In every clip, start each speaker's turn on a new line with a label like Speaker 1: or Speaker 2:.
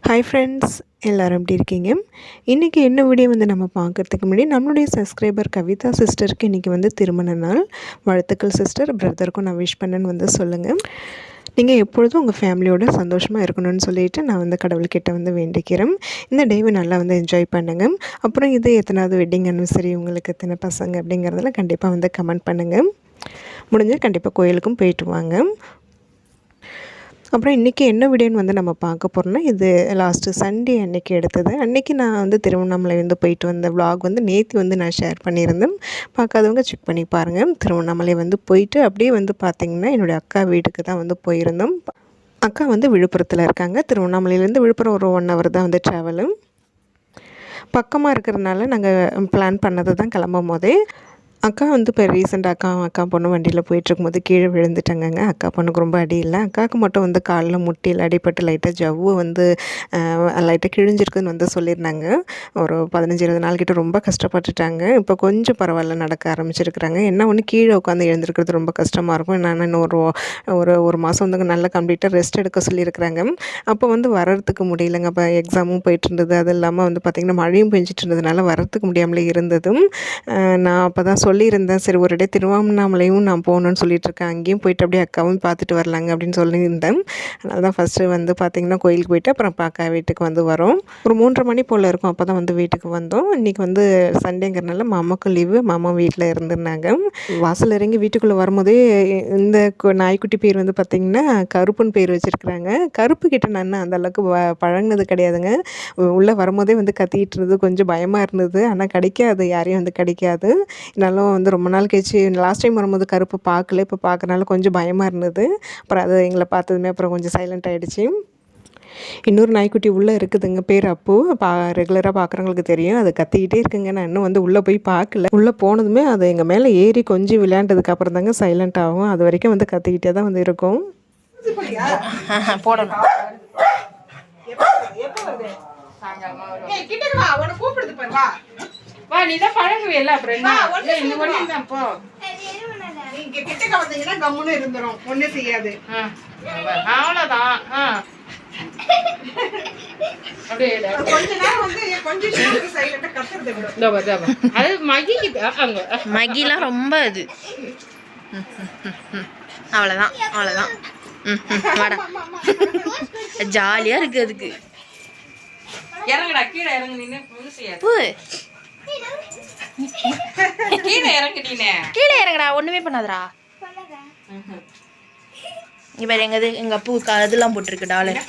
Speaker 1: Hi friends, எல்லோரும் எப்படி இருக்கீங்க? இன்றைக்கி என்ன வீடியோ நம்ம பார்க்குறதுக்கு முன்னாடி நம்மளுடைய சப்ஸ்கிரைபர் கவிதா சிஸ்டருக்கு இன்றைக்கி திருமண நாள். வாழ்த்துக்கள் சிஸ்டர். பிரதருக்கும் நான் விஷ் பண்ணேன்னு சொல்லுங்கள். நீங்கள் எப்பொழுதும் உங்கள் ஃபேமிலியோடு சந்தோஷமாக இருக்கணும்னு சொல்லிவிட்டு நான் கடவுள்கிட்ட வேண்டிக்கிறேன். இந்த டேவை நல்லா என்ஜாய் பண்ணுங்கள். அப்புறம் இது எத்தனாவது வெட்டிங் அனிவர்சரி, உங்களுக்கு எத்தனை பசங்க அப்படிங்கிறதெல்லாம் கண்டிப்பாக கமெண்ட் பண்ணுங்கள். முடிஞ்சால் கண்டிப்பாக கோயிலுக்கும் போயிட்டு வாங்க. அப்புறம் இன்றைக்கி என்ன வீடியோன்னு நம்ம பார்க்க போகிறோம்னா, இது லாஸ்ட்டு சண்டே அன்றைக்கி எடுத்தது. அன்றைக்கி நான் திருவண்ணாமலை போயிட்டு வந்த விலாக் நேற்று நான் ஷேர் பண்ணியிருந்தேன். பார்க்காதவங்க செக் பண்ணி பாருங்கள். திருவண்ணாமலை போயிட்டு அப்படியே பார்த்திங்கன்னா என்னுடைய அக்கா வீட்டுக்கு தான் போயிருந்தோம். அக்கா விழுப்புரத்தில் இருக்காங்க. திருவண்ணாமலையிலேருந்து விழுப்புரம் ஒரு 1 hour தான் ட்ராவலு. பக்கமாக இருக்கிறதுனால நாங்கள் பிளான் பண்ணது தான் கிளம்பும் போதே. அக்கா இப்போ ரீசெண்டாக அக்கா பொண்ணு வண்டியில் போயிட்டுருக்கும்போது கீழே விழுந்துட்டாங்கங்க. அக்கா பொண்ணுக்கு ரொம்ப அடி இல்லை. அக்காவுக்கு மட்டும் காலில் முட்டியில் அடிப்பட்டு லைட்டாக ஜவ்வு லைட்டாக கிழிஞ்சிருக்குன்னு சொல்லியிருந்தாங்க. ஒரு 15-20 நாள் கிட்ட ரொம்ப கஷ்டப்பட்டுட்டாங்க. இப்போ கொஞ்சம் பரவாயில்ல, நடக்க ஆரம்பிச்சிருக்கிறாங்க. என்ன ஒன்று, கீழே உட்காந்து எழுந்திருக்கிறது ரொம்ப கஷ்டமாக இருக்கும். நான் இன்னும் ஒரு மாதம் நல்லா கம்ப்ளீட்டாக ரெஸ்ட் எடுக்க சொல்லியிருக்கிறாங்க. அப்போ வர்றதுக்கு முடியலைங்க. அப்போ எக்ஸாமும் போயிட்டு இருந்தது. அது இல்லாமல் பார்த்திங்கன்னா மழையும் பெஞ்சிட்டு இருந்ததுனால வர்றதுக்கு முடியாமலே இருந்ததும். நான் அப்போ தான் சொல்லியிருந்தேன், சரி ஒரு டே திருவண்ணாமலையும் நான் போகணுன்னு சொல்லிட்டுருக்கேன், அங்கேயும் போயிட்டு அப்படியே அக்காவும் பார்த்துட்டு வரலாங்க அப்படின்னு சொல்லியிருந்தேன். அதனால தான் ஃபஸ்ட்டு பார்த்திங்கன்னா கோயிலுக்கு போயிட்டு அப்புறம் அக்கா வீட்டுக்கு வரோம். ஒரு 3:30 மணி போல் இருக்கும். அப்போ தான் வீட்டுக்கு வந்தோம். இன்றைக்கி சண்டேங்கிறனால மாமாவுக்கும் லீவு. மாமா வீட்டில் இருந்திருந்தாங்க. வாசல் இறங்கி வீட்டுக்குள்ளே வரும்போதே இந்த நாய்க்குட்டி பேர் பார்த்திங்கன்னா கருப்புன்னு பேர் வச்சுருக்குறாங்க. கருப்பு கிட்ட நான் அந்த அளவுக்கு பழகினது கிடையாதுங்க. உள்ளே வரும்போதே கத்திக்கிட்டு இருந்தது, கொஞ்சம் பயமாக இருந்தது. ஆனால் கிடைக்காது, யாரையும் கிடைக்காது. இருந்தாலும் ரொம்ப நாள் கழிச்சு லாஸ்ட் டைம் வரும்போது கருப்பு பார்க்கல, இப்போ பார்க்கறனால கொஞ்சம் பயமாக இருந்தது. அப்புறம் அது எங்களை பார்த்ததுமே அப்புறம் கொஞ்சம் சைலண்ட் ஆகிடுச்சு. இன்னொரு நாய்க்குட்டி உள்ளே இருக்குதுங்க, பேர் அப்பு. ரெகுலராக பார்க்குறவங்களுக்கு தெரியும். அது கத்திக்கிட்டே இருக்குங்க. நான் இன்னும் உள்ளே போய் பார்க்கல. உள்ளே போனதுமே அது எங்கள் மேலே ஏறி கொஞ்சம் விளையாண்டதுக்கு அப்புறம் தாங்க சைலண்ட் ஆகும். அது வரைக்கும் கத்திக்கிட்டே தான் இருக்கும். போடணும்.
Speaker 2: வா, நீ தான் பழகுவேல. அப்புறம் என்ன இந்த ஒண்ணு தான் போ. நீங்க கிட்டக்க வந்தீங்கன்னா கம்முன்னு இருந்துரும், ஒண்ணே செய்யாது. அவ்வளவுதான். அப்படியே கொஞ்ச நேரம் கொஞ்சம் நேரம் சைலண்டா கத்துறது விடு. டப அது மகிக்கு அங்க
Speaker 3: மகிலாம் ரொம்ப அது. அவ்வளவுதான். வாடா, ஜாலியா இருக்கு. அதுக்கு
Speaker 2: இறங்குடா, கீழே இறங்கு. நின்னு ஒண்ணு செய்யாது. கீழே
Speaker 3: இறங்குடா, ஒண்ணுமே பண்ணாதடா. இங்க எங்க பூ அதெல்லாம் போட்டுருக்கு. டாலர்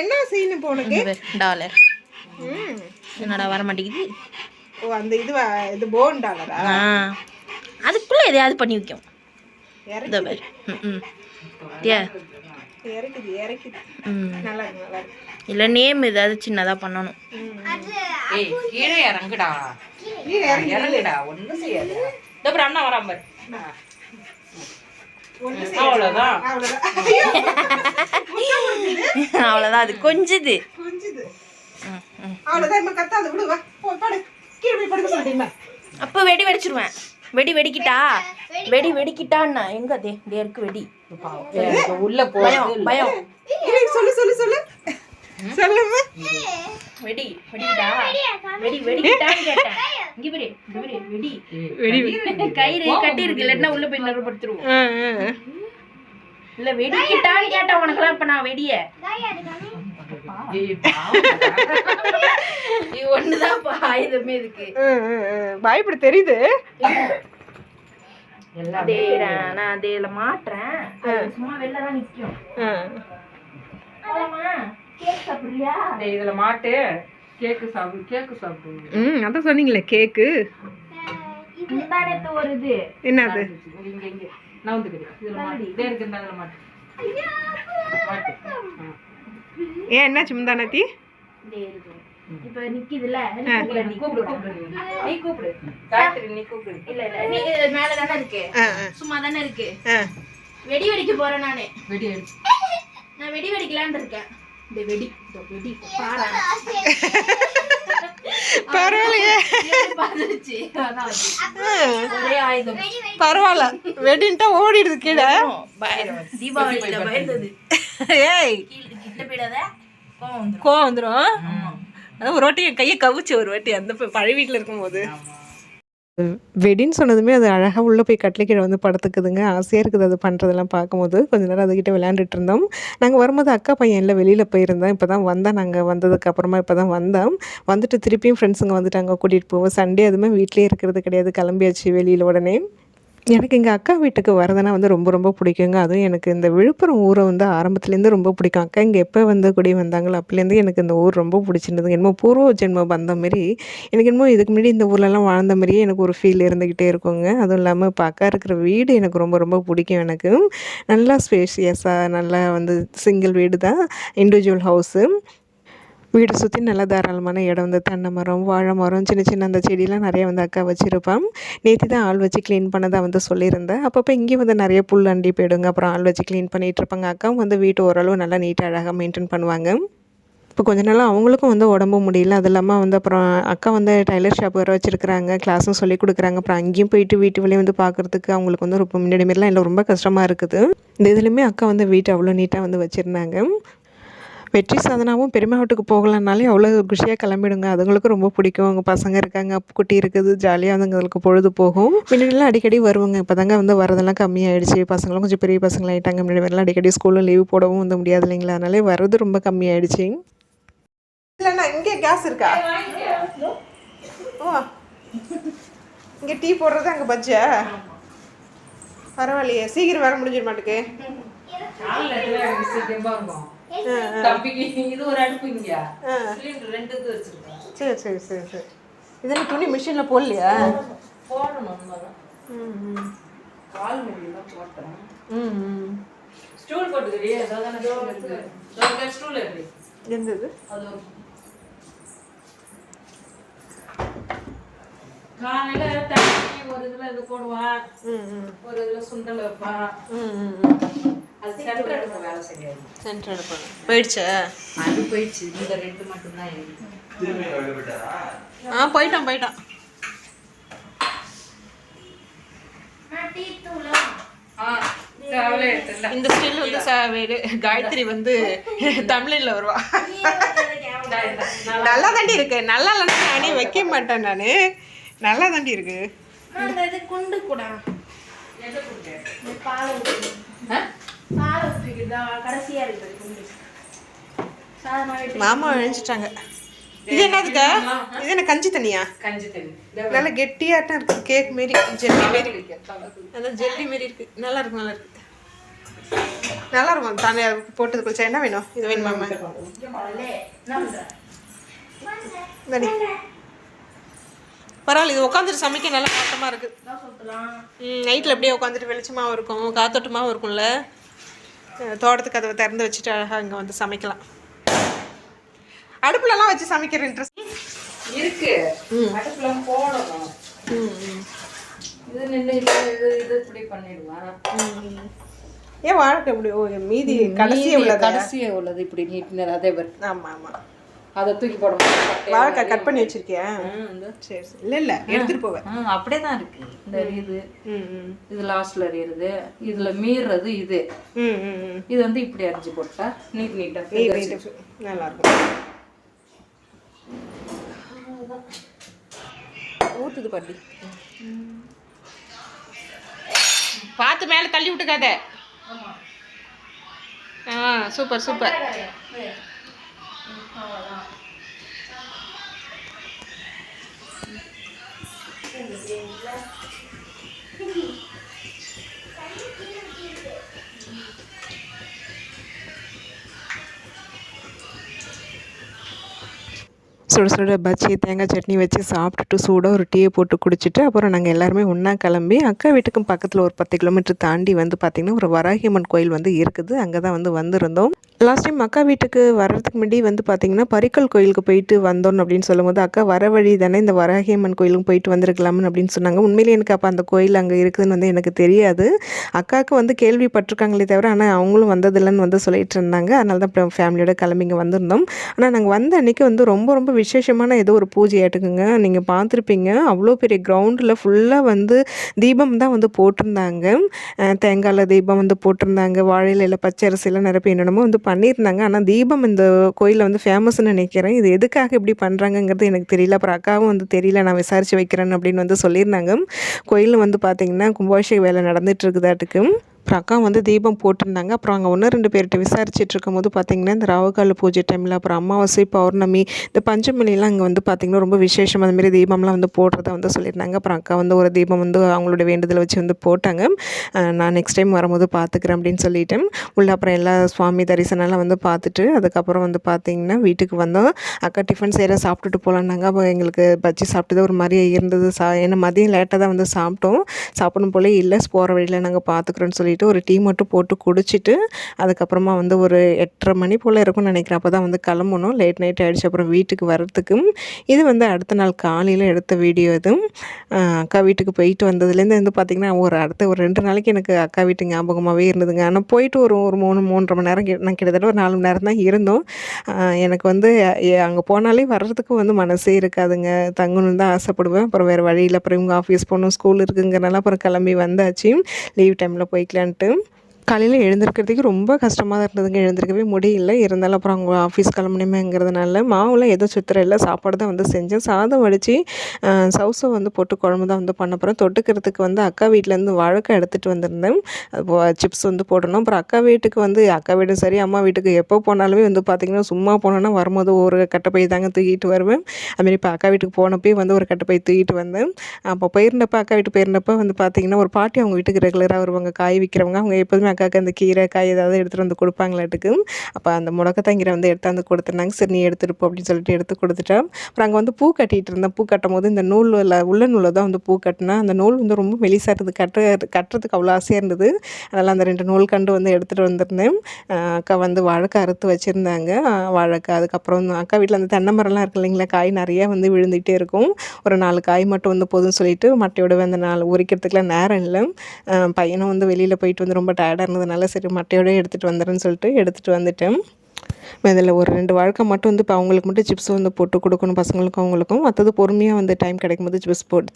Speaker 2: என்ன செய்யணும் போனக்கு
Speaker 3: டாலர். என்னடா வர மாட்டேங்குது.
Speaker 2: ஓ, அந்த இது போன் டாலரா?
Speaker 3: அதுக்குள்ள எதையாவது பண்ணி வைக்கும். இல்ல நேம் ஏதாவது சின்னதா பண்ணணும்.
Speaker 2: கீழே இறங்குடா, ஒண்ணும் செய்யாது. அண்ணா வராம
Speaker 3: அவ்வளவுதான். அது கொஞ்சது. அப்ப வெடி வெடிச்சிருவேன். வெடிக்கிட்டான்னா எங்க இருக்கு வெடி.
Speaker 2: உள்ள
Speaker 3: பயம்.
Speaker 2: சொல்லு சொல்லுமா.
Speaker 3: வெடிக்கிட்டான்னு கேட்டேன். இங்க வெடி கயிறு கட்டி இருக்கு, இல்லன்னா உள்ள போய் நிறுவப்படுத்துருவோம். இல்ல வெடிக்கிட்டான்னு கேட்டேன் உனக்கெல்லாம். இப்ப நான் வெடிய ஒண்ணுதான் ஆயுதமே இருக்கு.
Speaker 2: பயப்பட தெரியுது.
Speaker 3: நான் அதேல மாட்டுறேன். சும்மா வெளிலதான் நிக்கும்.
Speaker 2: இதுல மாட்டு கேக்கு சாப்பிடு. அதான் சொன்னீங்களே கேக்கு.
Speaker 3: ஒரு இது
Speaker 2: என்னது? ஏன் என்னாச்சு முந்தானத்தி?
Speaker 3: இப்ப நிக்குதுல. நீ கூப்பிடு. இல்ல நீ மேலதானே இருக்கு, சும்மா தானே இருக்கு. வெடி வெடிக்க போறேன் நானு. நான் வெடி வெடிக்கலான்னு இருக்கேன். வெடி
Speaker 2: பரவாயில்லையே, பரவாயில்ல. வெடின்ட்டா ஓடிடுது கீழே.
Speaker 3: தீபாவளியில பயந்தது.
Speaker 2: ஏய்
Speaker 3: கிட்ட போயிடாத, கோவம் வந்துரும்.
Speaker 2: கோவம் வந்துடும். அதான் ஒரு வாட்டி என் கையை கவிச்சு ஒரு வாட்டி அந்த பழைய வீட்டில் இருக்கும்போது.
Speaker 1: வெடின்னு சொன்னதுமே அது அழகாக உள்ளே போய் கட்டில் வந்து படுத்துக்குதுங்க. ஆசையாக இருக்குது அது பண்ணுறதெல்லாம் பார்க்கும்போது. கொஞ்ச நேரம் அதுக்கிட்ட விளையாண்டுட்டு இருந்தோம். நாங்கள் வரும்போது அக்கா பையன் எல்லாம் வெளியில் போயிருந்தோம். இப்போ தான் வந்தேன். நாங்கள் வந்ததுக்கப்புறமா இப்போ தான் வந்தோம். வந்துட்டு திருப்பியும் ஃப்ரெண்ட்ஸுங்க வந்துட்டாங்க கூட்டிகிட்டு போவோம். சண்டே அதுவுமே வீட்டிலே இருக்கிறது கிடையாது, கிளம்பியாச்சு வெளியில் உடனே. எனக்கு எங்கள் அக்கா வீட்டுக்கு வரதுனா வந்து ரொம்ப ரொம்ப பிடிக்குங்க. அதுவும் எனக்கு இந்த விழுப்புரம் ஊரை வந்து ஆரம்பத்துலேருந்து ரொம்ப பிடிக்கும். அக்கா இங்கே எப்போ வந்து குடி வந்தாங்களோ அப்போலேருந்து எனக்கு இந்த ஊர் ரொம்ப பிடிச்சிருந்ததுங்க. என்னமோ பூர்வ ஜென்மம் வந்த மாரி எனக்கு என்னமோ இதுக்கு முன்னாடி இந்த ஊர்லலாம் வாழ்ந்த மாதிரியே எனக்கு ஒரு ஃபீல் இருந்துக்கிட்டே இருக்குங்க. அதுவும் இல்லாமல் இப்போ அக்கா இருக்கிற வீடு எனக்கு ரொம்ப ரொம்ப பிடிக்கும். எனக்கு நல்லா ஸ்பேஷியஸாக நல்லா வந்து சிங்கிள் வீடு தான், இண்டிவிஜுவல் ஹவுஸு. வீடு சுற்றி நல்லா தாராளமான இடம் வந்து தென்னை மரம், வாழை மரம், சின்ன சின்ன அந்த செடியெலாம் நிறைய வந்து அக்கா வச்சுருப்பான். நேற்று தான் ஆள் வச்சு க்ளீன் பண்ணதாக வந்து சொல்லியிருந்தேன். அப்பப்போ இங்கே வந்து நிறைய புல் அண்டி போயிடுங்க. அப்புறம் ஆள் வச்சு க்ளீன் பண்ணிகிட்ருப்பாங்க. அக்காவும் வந்து வீட்டு ஓரளவு நல்லா நீட்டாக அழகாக மெயின்டைன் பண்ணுவாங்க. இப்போ கொஞ்ச நாளாக அவங்களுக்கும் வந்து உடம்பு முடியல. அது இல்லாமல் வந்து அப்புறம் அக்கா வந்து டைலர் ஷாப் வேறு வச்சுருக்குறாங்க, கிளாஸும் சொல்லிக் கொடுக்குறாங்க. அப்புறம் அங்கேயும் போயிட்டு வீட்டு வேலையை வந்து பார்க்குறதுக்கு அவங்களுக்கு வந்து ரொம்ப முன்னாடி மாரிலாம் இல்லை, ரொம்ப கஷ்டமாக இருக்குது. இந்த இதுலேயுமே அக்கா வந்து வீட்டை அவ்வளோ நீட்டாக வந்து வச்சுருந்தாங்க. வெற்றி சாதனாவும் பெரியம்மா வீட்டுக்கு போகலனாலே அவ்வளோ குஷியாக கிளம்பிடுங்க. அதுங்களுக்கும் ரொம்ப பிடிக்கும். அவங்க பசங்க இருக்காங்க, குட்டி இருக்குது, ஜாலியாக அதுங்களுக்கு பொழுது போகும். முன்னாடிலாம் அடிக்கடி வருவாங்க. இப்போ தாங்க வந்து வரதெல்லாம் கம்மியாயிடுச்சு. பசங்களும் கொஞ்சம் பெரிய பசங்களாகிட்டாங்க. முன்னாடி வரலாம் அடிக்கடி ஸ்கூலில் லீவ் போடவும் வந்து முடியாது இல்லைங்களா, அதனாலே வர்றது ரொம்ப கம்மியாயிடுச்சு.
Speaker 2: இல்லைண்ணா இங்கே கேஸ் இருக்கா? ஓ, இங்கே டீ போடுறது அங்கே பஜ்ஜா? பரவாயில்லையே, சீக்கிரம் வர முடிஞ்சிட மாட்டுக்கு.
Speaker 3: இது ஒரு அடுப்பு இங்க, சிலிண்டர் 2 இது வச்சிருக்கேன்.
Speaker 2: சரி சரி சரி சரி. இதெல்லாம் துணி மிஷினில் போடலையா?
Speaker 3: போடணும் கால் முடியெல்லாம் போட்டேன். ஸ்டூல் போட்டுக்கிறீ? ஸ்டூல் எப்படி
Speaker 2: எந்தது?
Speaker 3: அது காலையில தண்ணி ஒரு இதுல இது போடுவான், ஒரு இதுல சுண்டல் வைப்பான். அது சென்டர் அடுப்பு வேலை செய்யாது.
Speaker 2: சென்டர் அடுப்பு போயிடுச்சா?
Speaker 3: அது போயிடுச்சு. இந்த 2 மட்டும்தான் இருக்கு.
Speaker 2: போயிட்டான் போயிட்டான். இந்த ஸ்டில் வந்து காயத்ரி வந்து தமிழில் வருவா. நல்லா தாண்டி இருக்கு. நல்லா இல்லைன்னா நானே வைக்க மாட்டேன். நான் நல்லா தாண்டி இருக்கு.
Speaker 3: குண்டு கூட கடைசியா இருக்கு.
Speaker 2: மாமா அழிஞ்சிட்டாங்க. இது என்னதுக்கா? இது என்ன கஞ்சி தண்ணியா?
Speaker 3: கஞ்சி தண்ணி
Speaker 2: நல்லா கெட்டியாட்டம் இருக்கு. கேக் மாரி, ஜெல்லி மாரி இருக்கு. அதான் ஜெல்லி மாரி இருக்கு. நல்லா இருக்கு, நல்லா இருக்கு, நல்லா இருக்கும். தானே போட்டது குளிச்சா. என்ன வேணும்? இது வேணுமா? பரவாயில்ல, இது உட்காந்துட்டு சமைக்க நல்லா காட்டமாக இருக்கு. நைட்டில் அப்படியே உட்காந்துட்டு வெளிச்சமாகவும் இருக்கும், காத்தோட்டமாகவும் இருக்கும்ல. தோட்டத்துக்கு கதவை திறந்து வச்சுட்டு அழகாக இங்கே வந்து சமைக்கலாம். அடுப்புலலாம் வச்சு சமைக்கிற இன்ட்ரெஸ்ட்
Speaker 3: இருக்கு. அடுப்புல போடணும். இது நின்று இது இப்படி பண்ணிடுவேன்.
Speaker 2: ஏன் வாழ்க்கை இப்படி? ஓ, மீதி கடைசியே உள்ளது இப்படி நீட்டினர் அதே பேர். ஆமாம் ஆமாம், அதை தூக்கி போட மாட்டேன். வாழைக்கா கட் பண்ணி வச்சிருக்கியா? சரி சரி. இல்லை இல்லை, எடுத்துகிட்டு போவேன்.
Speaker 3: அப்படியே தான் இருக்கு. இந்த இது இது லாஸ்ட்ல எறியுறது, இதுல மீறது இது. இது வந்து இப்படி அரிஞ்சு போட்டா நீட்டா
Speaker 2: நல்லா இருக்கும். ஊத்துது பாட்டி. பார்த்து மேலே தள்ளி விட்டுக்காத. Super super.
Speaker 1: சுட சுட பஜ்ஜி, தேங்காய் சட்னி வச்சு சாப்பிட்டுட்டு சூடாக ஒரு டீயை போட்டு குடிச்சிட்டு அப்புறம் நாங்கள் எல்லாருமே ஒன்றா கிளம்பி அக்கா வீட்டுக்கும் பக்கத்தில் ஒரு 10 கிலோமீட்டர் தாண்டி வந்து பார்த்திங்கன்னா ஒரு வராகியம்மன் கோயில் வந்து இருக்குது. அங்கே தான் வந்து வந்திருந்தோம். லாஸ்ட் டைம் அக்கா வீட்டுக்கு வர்றதுக்கு முன்னாடி வந்து பார்த்திங்கன்னா பரிக்கல் கோயிலுக்கு போயிட்டு வந்தோம் அப்படின்னு சொல்லும்போது அக்கா வர வழி தானே இந்த வராகியம்மன் கோயிலுக்கு போயிட்டு வந்திருக்கலாம்னு அப்படின்னு சொன்னாங்க. உண்மையிலே எனக்கு அப்போ அந்த கோயில் அங்கே இருக்குதுன்னு வந்து எனக்கு தெரியாது. அக்காவுக்கு வந்து கேள்விப்பட்டிருக்காங்களே தவிர ஆனால் அவங்களும் வந்ததில்லைன்னு வந்து சொல்லிட்டு இருந்தாங்க. அதனால தான் அப்புறம் ஃபேமிலியோட கிளம்பி இங்கே வந்திருந்தோம். ஆனால் நாங்கள் வந்த அன்றைக்கி வந்து ரொம்ப ரொம்ப விசேஷமான ஏதோ ஒரு பூஜை ஆட்டுக்குங்க. நீங்கள் பார்த்துருப்பீங்க, அவ்வளோ பெரிய கிரவுண்டில் ஃபுல்லாக வந்து தீபம் தான் வந்து போட்டிருந்தாங்க. தேங்காயில் தீபம் வந்து போட்டிருந்தாங்க, வாழையில பச்சை அரிசியெல்லாம் நிரப்பி என்னென்னமோ வந்து பண்ணியிருந்தாங்க. ஆனால் தீபம் இந்த கோயிலில் வந்து ஃபேமஸ்ன்னு நினைக்கிறேன். இது எதுக்காக இப்படி பண்ணுறாங்கங்கிறது எனக்கு தெரியல. அப்புறம் அக்காவும் வந்து தெரியல, நான் விசாரித்து வைக்கிறேன் அப்படின்னு வந்து சொல்லியிருந்தாங்க. கோயிலில் வந்து பார்த்திங்கன்னா கும்பாபிஷேக வேலை நடந்துகிட்டு இருக்குதாட்டுக்கு. அப்புறம் அக்கா வந்து தீபம் போட்டிருந்தாங்க. அப்புறம் அங்கே 1-2 பேர்கிட்ட விசாரிச்சுட்டு இருக்கும்போது பார்த்திங்கன்னா இந்த ராவுகால பூஜை டைமில் அப்புறம் அமாவாசை, பௌர்ணமி, இந்த பஞ்சமிலாம் அங்கே வந்து பார்த்திங்கன்னா ரொம்ப விசேஷம் அதுமாரி தீபம்லாம் வந்து போடுறத வந்து சொல்லியிருந்தாங்க. அப்புறம் அக்கா வந்து ஒரு தீபம் வந்து அவங்களோட வேண்டுதலை வச்சு வந்து போட்டாங்க. நான் நெக்ஸ்ட் டைம் வரும்போது பார்த்துக்கிறேன் அப்படின்னு சொல்லிட்டேன். உள்ள அப்புறம் எல்லா சுவாமி தரிசனம்லாம் வந்து பார்த்துட்டு அதுக்கப்புறம் வந்து பார்த்திங்கன்னா வீட்டுக்கு வந்தோம். அக்கா டிஃபன் செய்கிற சாப்பிட்டுட்டு போகலான்னாங்க. அப்போ எங்களுக்கு பஜ்ஜி சாப்பிட்டது ஒரு மாதிரி இருந்தது. ஏன்னா மதியம் லேட்டாக தான் வந்து சாப்பிட்டோம். சாப்பிடணும் போலே இல்லை, போகிற வழியில் நாங்கள் பார்த்துக்குறோன்னு சொல்லிட்டு ஒரு டீ மட்டும் போட்டு குடிச்சிட்டு அதுக்கப்புறமா வந்து ஒரு 8:30 மணி போல் இருக்கும்னு நினைக்கிறேன். அப்போ தான் வந்து கிளம்பணும். லேட் நைட் ஆகிடுச்சு அப்புறம் வீட்டுக்கு வர்றதுக்கு. இது வந்து அடுத்த நாள் காலையில் எடுத்த வீடியோ இது. அக்கா வீட்டுக்கு போயிட்டு வந்ததுலேருந்து வந்து பார்த்திங்கன்னா அடுத்த ஒரு 2 நாளைக்கு எனக்கு அக்கா வீட்டு ஞாபகமாகவே இருந்ததுங்க. ஆனால் போயிட்டு ஒரு 3-3.5 மணி நேரம் நான் கிட்டத்தட்ட ஒரு 4 மணி நேரம் தான் இருந்தோம். எனக்கு வந்து அங்கே போனாலே வர்றதுக்கு வந்து மனசே இருக்காதுங்க. தங்கணுன்னு தான் ஆசைப்படுவேன். அப்புறம் வேறு வழியில் அப்புறம் இவங்க ஆஃபீஸ் போகணும், ஸ்கூல் இருக்குங்கிறனால அப்புறம் கிளம்பி வந்தாச்சு. லீவ் டைமில் போய்க்கலான்ட்டு. காலையில் எழுந்திருக்கிறதுக்கு ரொம்ப கஷ்டமாக தான் இருந்ததுங்க. எழுந்திருக்கவே முடியல. இருந்தாலும் அப்புறம் அவங்க ஆஃபீஸ் கிளம்பணுமேங்கிறதுனால மாவுலாம் எதுவும் சுத்துற இல்லை, சாப்பாடு தான் வந்து செஞ்சேன். சாதம் வடித்து சவுசை வந்து போட்டு குழம்பு தான் வந்து பண்ண போகிறேன். தொட்டுக்கிறதுக்கு வந்து அக்கா வீட்டிலேருந்து வாழைக்காய் எடுத்துகிட்டு வந்திருந்தேன். சிப்ஸ் வந்து போடணும். அப்புறம் அக்கா வீட்டுக்கு வந்து அக்கா வீடு சரி அம்மா வீட்டுக்கு எப்போ போனாலுமே வந்து பார்த்திங்கன்னா சும்மா போனோன்னா வரும்போது ஒரு கட்டைப்பை தாங்க தூக்கிட்டு வருவேன். அதுமாரி இப்போ அக்கா வீட்டுக்கு போனப்பே வந்து ஒரு கட்டைப்பை தூக்கிட்டு வந்தேன். அப்போ போயிருந்தப்போ அக்கா வீட்டு போயிருந்தப்போ வந்து பார்த்திங்கன்னா ஒரு பாட்டி அவங்க வீட்டுக்கு ரெகுலராக வருவாங்க, காய் விற்கிறவங்க. அவங்க எப்போதுமே அக்காவுக்கு அந்த கீரை காய் ஏதாவது எடுத்துகிட்டு வந்து கொடுப்பாங்களாட்டுக்கு. அப்போ அந்த முடக்கத்தாங்கீரை வந்து எடுத்தாந்து கொடுத்துருந்தாங்க. சரி நீ எடுத்துகிட்டு போ அப்படின்னு சொல்லிட்டு எடுத்து கொடுத்துட்டேன். அப்புறம் அங்கே வந்து பூ கட்டிகிட்டு இருந்தேன். பூ கட்டும் போது இந்த நூலில் உள்ள நூலில் தான் வந்து பூ கட்டினேன். அந்த நூல் வந்து ரொம்ப மெலிசாக இருந்தது, கட்டுறதுக்கு அவ்வளோ ஆசையாக இருந்தது. அதனால் அந்த 2 நூல் கண்டு வந்து எடுத்துகிட்டு வந்திருந்தேன். அக்கா வந்து வாழைக்காய் அறுத்து வச்சுருந்தாங்க. வாழைக்காய் அதுக்கப்புறம் அக்கா வீட்டில் அந்த தென்னை மரம்லாம் இருக்கு இல்லைங்களா, காய் நிறையா வந்து விழுந்துகிட்டே இருக்கும். ஒரு 4 காய் மட்டும் வந்து போதும்னு சொல்லிட்டு மட்டையோட அந்த 4 உரிக்கிறதுக்குலாம் நேரம் இல்லை. பையனும் வந்து வெளியில் போயிட்டு வந்து ரொம்ப டயர்டாக இருந்ததுனால சரி மட்டையோட எடுத்துகிட்டு வந்துடுறேன்னு சொல்லிட்டு எடுத்துகிட்டு வந்துட்டேன். அதில் ஒரு 2 வாழைக்காய் மட்டும் வந்து இப்போ அவங்களுக்கு மட்டும் சிப்ஸ் வந்து போட்டு கொடுக்கணும் பசங்களுக்கும் அவங்களுக்கும். மற்றது பொறுமையாக வந்து டைம் கிடைக்கும்போது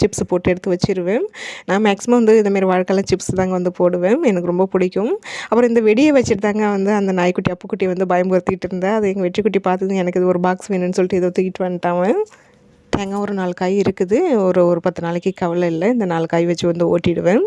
Speaker 1: சிப்ஸ் போட்டு எடுத்து வச்சுருவேன். நான் மேக்ஸிமம் வந்து இந்தமாரி வாழைக்காயில் சிப்ஸ் தாங்க வந்து போடுவேன், எனக்கு ரொம்ப பிடிக்கும். அப்புறம் இந்த வெடியை வச்சுட்டு தாங்க வந்து அந்த நாய்க்குட்டி அப்புக்குட்டி வந்து பயமுறுத்திட்டு இருந்தேன். அது எங்கள் வெற்றிக்குட்டி பார்த்தது எனக்கு இது ஒரு பாக்ஸ் வேணும்னு சொல்லிட்டு இதை தூக்கிட்டு வந்துட்டான். தேங்காய் ஒரு 4 காய் இருக்குது. ஒரு 10 நாளைக்கு கவலை இல்லை. இந்த 4 காய் வச்சு வந்து ஓட்டிடுவேன்.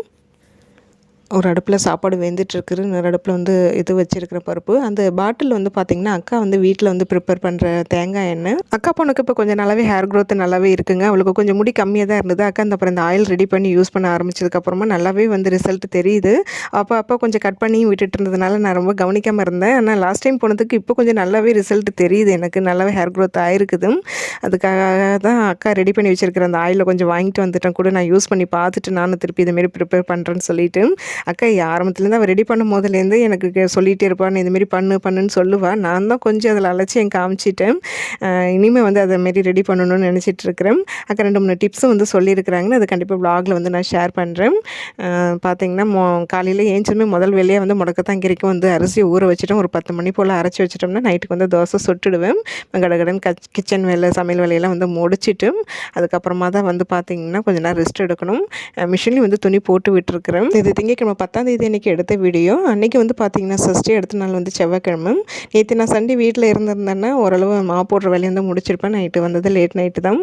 Speaker 1: ஒரு அடுப்பில் சாப்பாடு வெந்துட்டுருக்கு, இன்னொரு அடுப்பில் வந்து இது வச்சுருக்கிற பருப்பு. அந்த பாட்டில் வந்து பார்த்திங்கன்னா அக்கா வந்து வீட்டில் வந்து ப்ரிப்பேர் பண்ணுற தேங்காய் எண்ணெய். அக்கா பொண்ணுக்கு இப்போ கொஞ்சம் நல்லாவே ஹேர் க்ரோத் நல்லாவே இருக்குங்க. அவளுக்கு கொஞ்சம் முடி கம்மியாக தான் இருந்தது. அக்கா அப்புறம் இந்த ஆயில் ரெடி பண்ணி யூஸ் பண்ண ஆரம்பிச்சதுக்கப்புறமா நல்லாவே வந்து ரிசல்ட் தெரியுது. அப்போ கொஞ்சம் கட் பண்ணி விட்டுட்டு இருந்ததுனால நான் ரொம்ப கவனிக்காமல் இருந்தேன். ஆனால் லாஸ்ட் டைம் போனதுக்கு இப்போ கொஞ்சம் நல்லாவே ரிசல்ட் தெரியுது, எனக்கு நல்லாவே ஹேர் க்ரோத் ஆகிருக்குது. அதுக்காக தான் அக்கா ரெடி பண்ணி வச்சுருக்கிற அந்த ஆயிலை கொஞ்சம் வாங்கிட்டு வந்துட்டேன் கூட. நான் யூஸ் பண்ணி பார்த்துட்டு நானும் திருப்பி இதுமாரி ப்ரிப்பேர் பண்ணுறேன்னு சொல்லிட்டு அக்கா ஆரம்பத்துலேருந்து அவள் ரெடி பண்ணும் போதுலேருந்து எனக்கு சொல்லிகிட்டே இருப்பான், இதுமாரி பண்ணுன்னு சொல்லுவாள். நான் தான் கொஞ்சம் அதில் அலட்சியம் காமிச்சிட்டேன். இனிமேல் வந்து அதேமாரி ரெடி பண்ணணும்னு நினச்சிட்டு இருக்கிறேன். அக்கா 2-3 டிப்ஸும் வந்து சொல்லியிருக்கிறாங்கன்னு அது கண்டிப்பாக வ்ளாகில் வந்து நான் ஷேர் பண்ணுறேன். பார்த்திங்கன்னா காலையில் ஏஞ்சதுமே முதல் வேலையாக வந்து முடக்கத்தாங்கீரைக்கும் வந்து அரிசியை ஊற வச்சுட்டோம். ஒரு 10 மணி போல் அரைச்சி வச்சிட்டோம்னா நைட்டுக்கு வந்து தோசை சுட்டுடுவேன். கடகடன் கிச்சன் வேலை சமையல் வேலையெல்லாம் வந்து முடிச்சுட்டு அதுக்கப்புறமா தான் வந்து பார்த்திங்கன்னா கொஞ்சம் நேரம் ரெஸ்ட் எடுக்கணும். மிஷின்லேயும் வந்து துணி போட்டு விட்டுருக்குறேன். இது திங்கட்கிழமை 10ஆம் தேதி அன்றைக்கி எடுத்த வீடியோ. அன்றைக்கி வந்து பார்த்திங்கன்னா சஷ்டி அடுத்த நாள் வந்து செவ்வாய்க்கிழமை. நேற்று நான் சண்டே வீட்டில் இருந்திருந்தேன்னா ஓரளவு போடுற வேலையை வந்து முடிச்சிருப்பேன். நைட்டு வந்தது லேட் நைட்டு தான்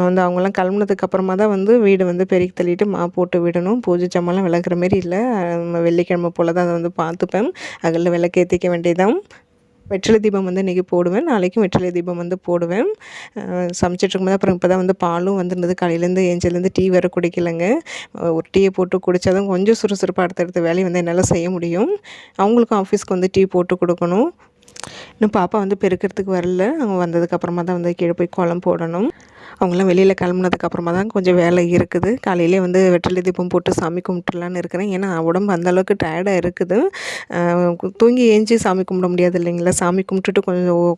Speaker 1: வந்து அவங்களாம் கிளம்புனதுக்கு அப்புறமா தான் வந்து வீடு வந்து பெருக்கி தள்ளிட்டு போட்டு விடணும். பூஜை ஜாமான்லாம் விளக்குற மாரி இல்லை, வெள்ளிக்கிழமை போல் தான் அதை வந்து பார்த்துப்பேன். அதில் விளக்கேற்றிக்க வேண்டியதான். வெற்றிலை தீபம் வந்து இன்றைக்கி போடுவேன், நாளைக்கும் வெற்றிலை தீபம் வந்து போடுவேன். சமைச்சிட்ருக்கும்போது அப்புறம் இப்போ தான் வந்து பாலும் வந்துருந்தது. காலையிலேருந்து ஏஞ்சிலேருந்து டீ வேறு குடிக்கலைங்க. ஒரு டீயை போட்டு குடித்தா தான் கொஞ்சம் சுறுசுறுப்பாக அடுத்தடுத்த வேலையை வந்து என்னால் செய்ய முடியும். அவங்களுக்கும் ஆஃபீஸ்க்கு வந்து டீ போட்டு கொடுக்கணும். இன்னும் பாப்பா வந்து பெருக்கிறதுக்கு வரல, அவங்க வந்ததுக்கப்புறமா தான் வந்து கீழே போய் கோலம் போடணும். அவங்களாம் வெளியில் கிளம்புனதுக்கப்புறமா தான் கொஞ்சம் வேலை இருக்குது. காலையிலே வந்து வெற்றிலை தீபம் போட்டு சாமி கும்பிட்டுலான்னு இருக்கிறேன். ஏன்னா உடம்பு அந்தளவுக்கு டயர்டாக இருக்குது. தூங்கி ஏஞ்சி சாமி கும்பிட முடியாது இல்லைங்களா. சாமி கும்பிட்டுட்டு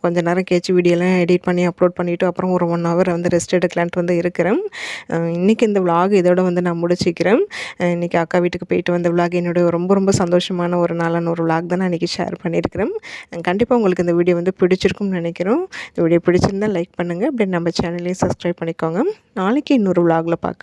Speaker 1: கொஞ்சம் நேரம் கேச்சு வீடியோலாம் எடிட் பண்ணி அப்லோட் பண்ணிவிட்டு அப்புறம் ஒரு 1 ஹவர் வந்து ரெஸ்ட் எடுக்கலான்ட்டு வந்து இருக்கிறேன். இன்றைக்கி இந்த விலாக் இதோட வந்து நான் முடிச்சிக்கிறேன். இன்றைக்கி அக்கா வீட்டுக்கு போயிட்டு வந்த விலாக் என்னுடைய ரொம்ப ரொம்ப சந்தோஷமான ஒரு நாளான ஒரு விலாக் தான் நான் இன்றைக்கி ஷேர் பண்ணியிருக்கிறேன். கண்டிப்பாக உங்களுக்கு இந்த வீடியோ வந்து பிடிச்சிருக்கும்னு நினைக்கிறோம். இந்த வீடியோ பிடிச்சிருந்தால் லைக் பண்ணுங்கள். அப்படியே நம்ம சேனலையும் சப்ஸ்கிரைப் பண்ணிக்கோங்க. நாளைக்கு இன்னொரு விலாகில் பார்க்கலாம்.